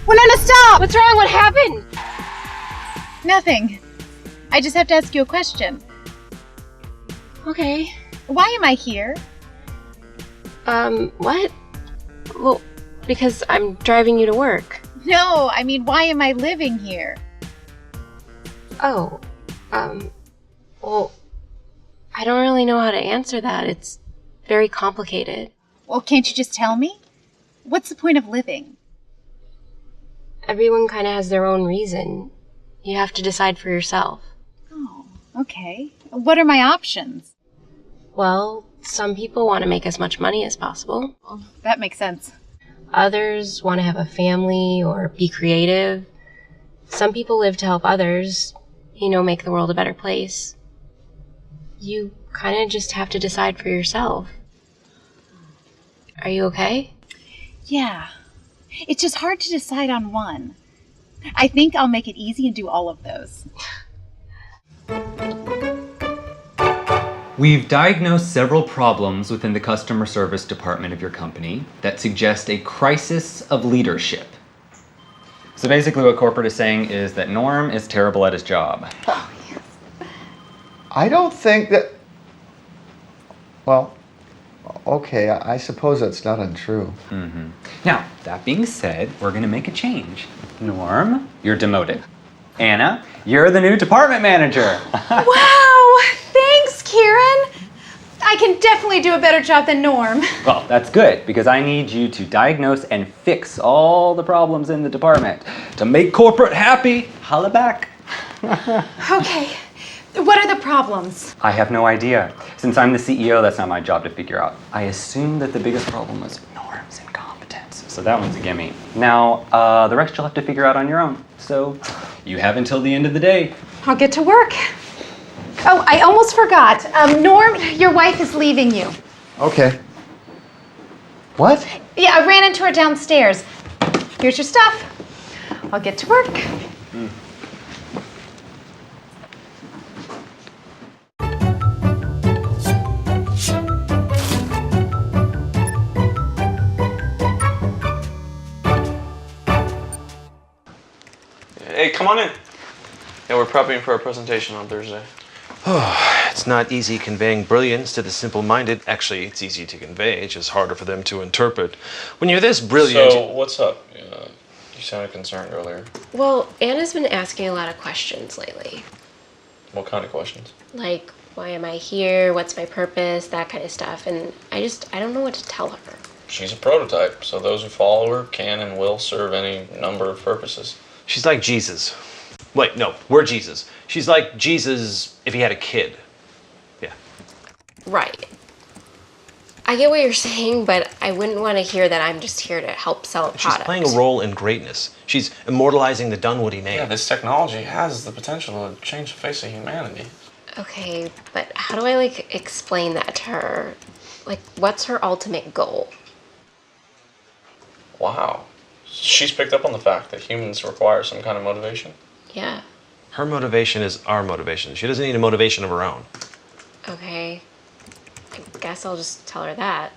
Well, no, stop! What's wrong? What happened? Nothing. I just have to ask you a question. Okay. Why am I here? What? Well, because I'm driving you to work. No, I mean, why am I living here? Oh, well, I don't really know how to answer that. It's very complicated. Well, can't you just tell me? What's the point of living? Everyone kind of has their own reason. You have to decide for yourself. Oh, okay. What are my options? Well, some people want to make as much money as possible. Well, that makes sense. Others want to have a family or be creative. Some people live to help others, make the world a better place. You kind of just have to decide for yourself. Are you okay? Yeah. It's just hard to decide on one. I think I'll make it easy and do all of those. We've diagnosed several problems within the customer service department of your company that suggest a crisis of leadership. So basically what corporate is saying is that Norm is terrible at his job. Oh, yes. I don't think that... Well, okay, I suppose that's not untrue. Mm-hmm. Now, that being said, we're going to make a change. Norm, you're demoted. Anna, you're the new department manager. Wow! Thanks, Kieran! I can definitely do a better job than Norm. Well, that's good, because I need you to diagnose and fix all the problems in the department. To make corporate happy, holla back. Okay, what are the problems? I have no idea. Since I'm the CEO, that's not my job to figure out. I assume that the biggest problem was Norm's incompetence. So that one's a gimme. Now, the rest you'll have to figure out on your own. So, you have until the end of the day. I'll get to work. Oh, I almost forgot. Norm, your wife is leaving you. Okay. What? Yeah, I ran into her downstairs. Here's your stuff. I'll get to work. Hey, come on in. Yeah, we're prepping for our presentation on Thursday. It's not easy conveying brilliance to the simple-minded. Actually, it's easy to convey. It's just harder for them to interpret. When you're this brilliant... So, what's up? You sounded concerned earlier. Well, Anna's been asking a lot of questions lately. What kind of questions? Like, why am I here? What's my purpose? That kind of stuff. And I don't know what to tell her. She's a prototype, so those who follow her can and will serve any number of purposes. She's like Jesus. Wait, no, we're Jesus. She's like Jesus if he had a kid. Yeah. Right. I get what you're saying, but I wouldn't want to hear that I'm just here to help sell a product. She's playing a role in greatness. She's immortalizing the Dunwoody name. Yeah, this technology has the potential to change the face of humanity. Okay, but how do I, explain that to her? What's her ultimate goal? Wow. She's picked up on the fact that humans require some kind of motivation. Yeah. Her motivation is our motivation. She doesn't need a motivation of her own. Okay. I guess I'll just tell her that.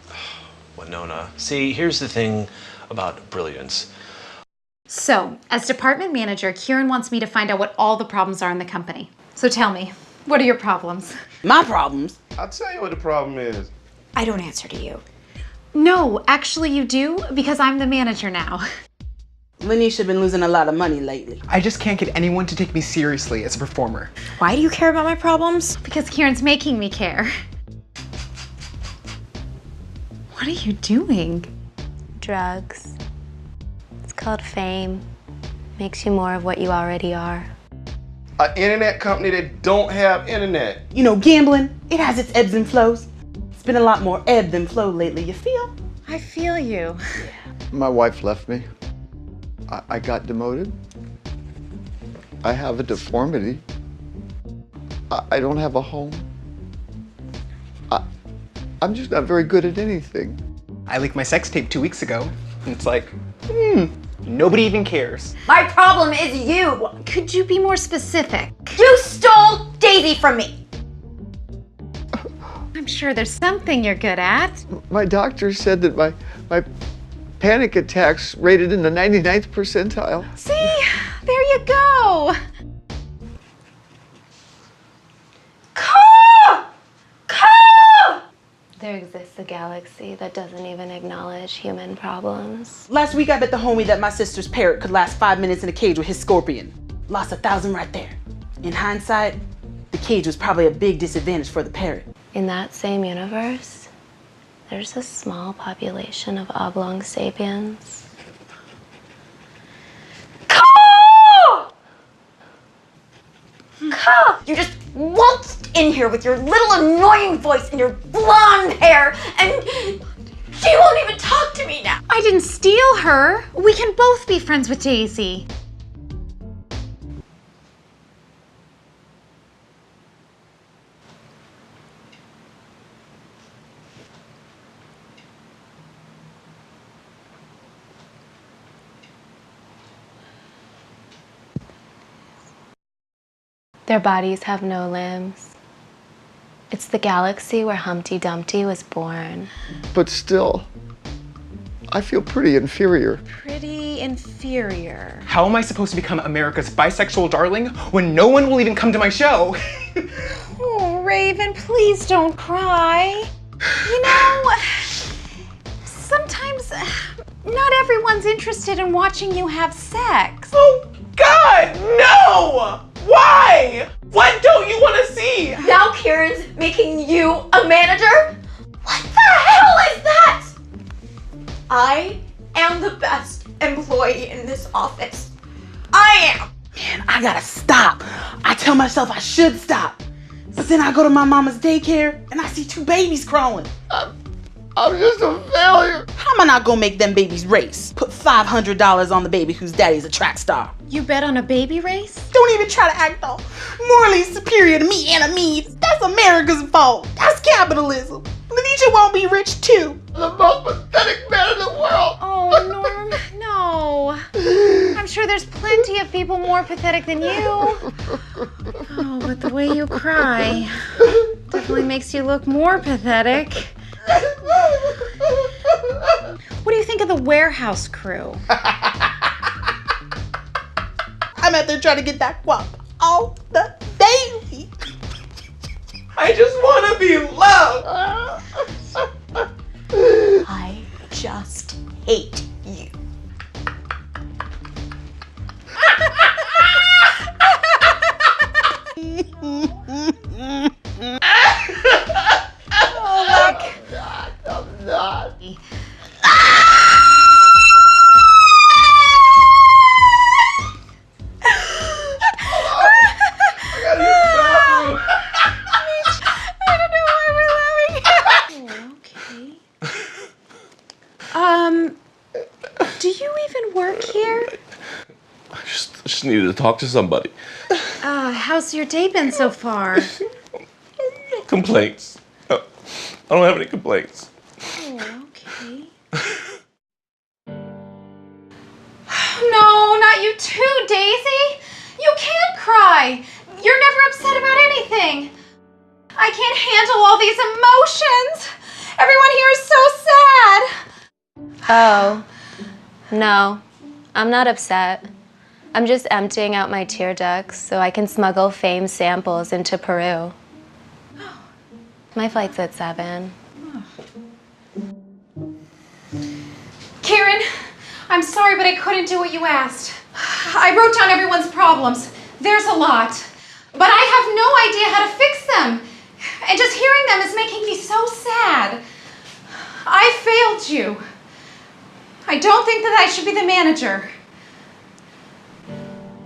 Winona, see, here's the thing about brilliance. So, as department manager, Kieran wants me to find out what all the problems are in the company. So tell me, what are your problems? My problems? I'll tell you what the problem is. I don't answer to you. No, actually you do, because I'm the manager now. Lanisha been losing a lot of money lately. I just can't get anyone to take me seriously as a performer. Why do you care about my problems? Because Kieran's making me care. What are you doing? Drugs. It's called fame. Makes you more of what you already are. An internet company that don't have internet. You know, gambling, it has its ebbs and flows. It's been a lot more ebb than flow lately, you feel? I feel you. My wife left me. I got demoted. I have a deformity. I don't have a home. I'm just not very good at anything. I leaked my sex tape 2 weeks ago, and it's like, nobody even cares. My problem is you. Could you be more specific? You stole Daisy from me. I'm sure there's something you're good at. My doctor said that Panic attacks rated in the 99th percentile. See? There you go. There exists a galaxy that doesn't even acknowledge human problems. Last week I bet the homie that my sister's parrot could last 5 minutes in a cage with his scorpion. Lost 1,000 right there. In hindsight, the cage was probably a big disadvantage for the parrot. In that same universe, there's a small population of oblong sapiens. You just waltzed in here with your little annoying voice and your blonde hair, and she won't even talk to me now. I didn't steal her. We can both be friends with Daisy. Their bodies have no limbs. It's the galaxy where Humpty Dumpty was born. But still, I feel pretty inferior. Pretty inferior. How am I supposed to become America's bisexual darling when no one will even come to my show? Oh, Raven, please don't cry. You know, sometimes not everyone's interested in watching you have sex. Oh, God, no! Why? What don't you want to see? Now Kieran's making you a manager? What the hell is that? I am the best employee in this office. I am. Man, I gotta stop. I tell myself I should stop. But then I go to my mama's daycare and I see 2 babies crawling. I'm just a failure. How am I not gonna make them babies race? Put $500 on the baby whose daddy's a track star. You bet on a baby race? Don't even try to act all morally superior to me and a me. That's America's fault. That's capitalism. Lanisha won't be rich too. The most pathetic man in the world. Oh, Norm, no. I'm sure there's plenty of people more pathetic than you. Oh, but the way you cry definitely makes you look more pathetic. What do you think of the warehouse crew? I'm out there trying to get that guap all the daily. I just want to be loved. I just hate you. I'm not. Do you even work here? I just needed to talk to somebody. How's your day been so far? Complaints. I don't have any complaints. Oh, okay. No, not you too, Daisy. You can't cry. You're never upset about anything. I can't handle all these emotions. Everyone here is so sad. Oh, no, I'm not upset. I'm just emptying out my tear ducts so I can smuggle fame samples into Peru. My flight's at 7. Kieran, I'm sorry, but I couldn't do what you asked. I wrote down everyone's problems. There's a lot. But I have no idea how to fix them. And just hearing them is making me so sad. I failed you. I don't think that I should be the manager.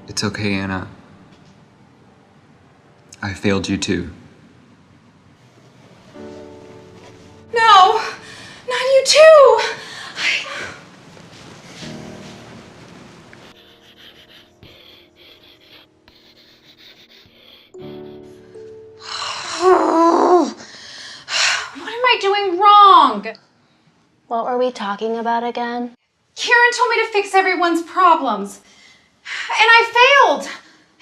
It's okay, Anna. I failed you too. No, not you too. What am I doing wrong? What were we talking about again? Kieran told me to fix everyone's problems. And I failed.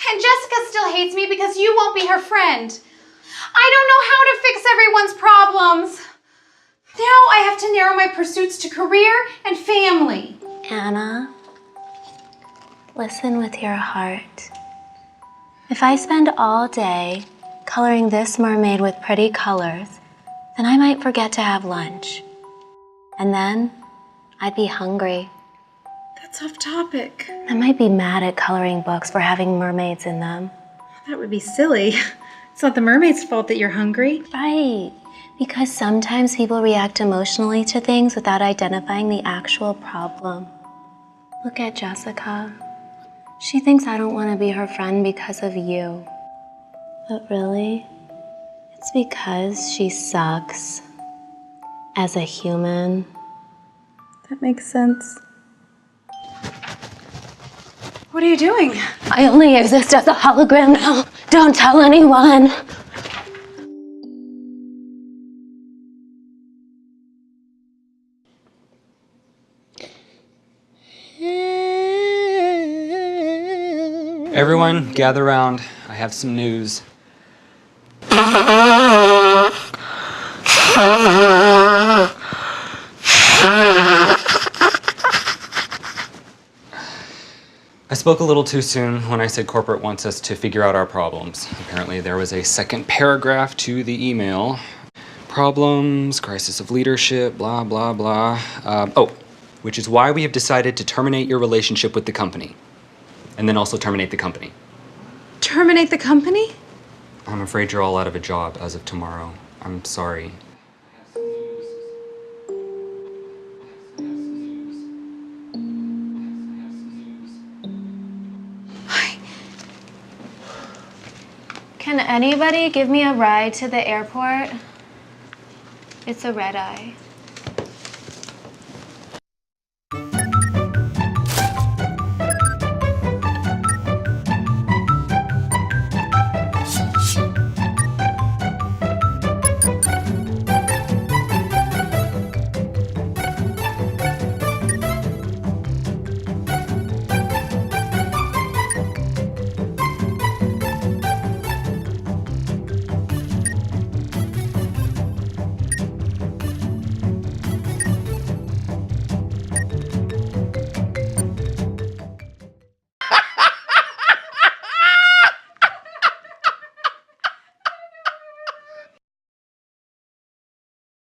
And Jessica still hates me because you won't be her friend. I don't know how to fix everyone's problems. Now I have to narrow my pursuits to career and family. Anna, listen with your heart. If I spend all day coloring this mermaid with pretty colors, then I might forget to have lunch. And then I'd be hungry. That's off topic. I might be mad at coloring books for having mermaids in them. That would be silly. It's not the mermaid's fault that you're hungry. Right, because sometimes people react emotionally to things without identifying the actual problem. Look at Jessica. She thinks I don't want to be her friend because of you. But really, it's because she sucks as a human. That makes sense. What are you doing? I only exist as a hologram now. Don't tell anyone. Everyone, gather around. I have some news. I spoke a little too soon when I said corporate wants us to figure out our problems. Apparently there was a second paragraph to the email. Problems, crisis of leadership, blah, blah, blah. Which is why we have decided to terminate your relationship with the company. And then also terminate the company. Terminate the company? I'm afraid you're all out of a job as of tomorrow. I'm sorry. Can anybody give me a ride to the airport? It's a red eye.